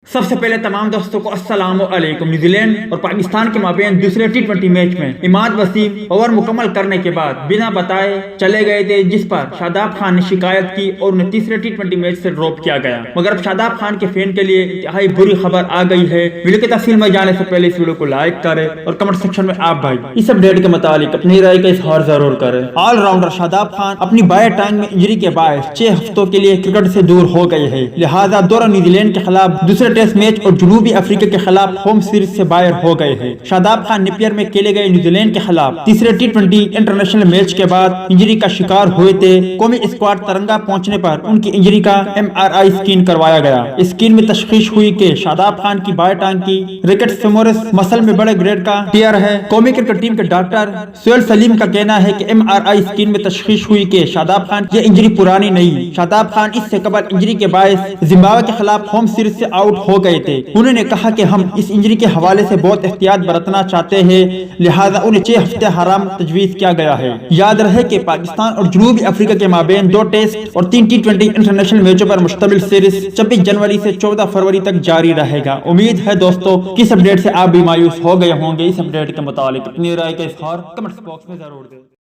सबसे पहले तमाम दोस्तों को अस्सलाम वालेकुम। न्यूजीलैंड और पाकिस्तान के माबेन दूसरे टी20 मैच में इमाद वसीम ओवर मुकम्मल करने के बाद बिना बताए चले गए थे, जिस पर शादाब खान ने शिकायत की और उन्हें तीसरे टी20 मैच से ड्रॉप किया गया। मगर अब शादाब खान के फैन के लिए इंतहाई बुरी खबर आ गई है। वीडियो की तफसील में जाने से पहले इस वीडियो को लाइक करें और कमेंट सेक्शन में आप भाई इस अपडेट के मुताबिक अपनी राय का इजहार जरूर करें। ऑलराउंडर शादाब खान अपनी बाएं टांग में इंजरी के बाद 6 हफ्तों के लिए क्रिकेट से दूर हो गए हैं, लिहाजा दौरा न्यूजीलैंड के खिलाफ दूसरे टेस्ट मैच और जनूबी अफ्रीका के खिलाफ होम सीरीज से बाहर हो गए हैं। शादाब खान नेपियर में खेले गए न्यूजीलैंड के खिलाफ तीसरे टी20 इंटरनेशनल मैच के बाद इंजरी का शिकार हुए थे। कौमी स्क्वाड तिरंगा पहुंचने पर उनकी इंजरी का MRI स्कैन करवाया गया। स्कैन में तशखीस हुई कि शादाब खान की बाएं टांग की रिकेट फेमोरस मसल में बड़े ग्रेड का टियर है। कौमी क्रिकेट टीम के डॉक्टर सोहेल सलीम का कहना है कि MRI स्कैन में तशखीस हुई कि शादाब खान ये इंजरी पुरानी नहीं। शादाब खान इससे कबल इंजरी के बायस जिम्बाब्वे के खिलाफ होम सीरीज से आउट हो गए थे। उन्होंने कहा कि हम इस इंजरी के हवाले से बहुत एहतियात बरतना चाहते हैं, लिहाजा उन्हें 6 हफ्ते हराम तजवीज किया गया है। याद रहे कि पाकिस्तान और जनूबी अफ्रीका के माबेन 2 टेस्ट और 3 टी20 इंटरनेशनल मैचों पर मुश्तमिल सीरीज 26 जनवरी से 14 फरवरी तक जारी रहेगा। उम्मीद है दोस्तों कि इस अपडेट से आप भी मायूस हो गए होंगे। इस अपडेट के मुताबिक अपनी राय का इजहार कमेंट बॉक्स में जरूर दें।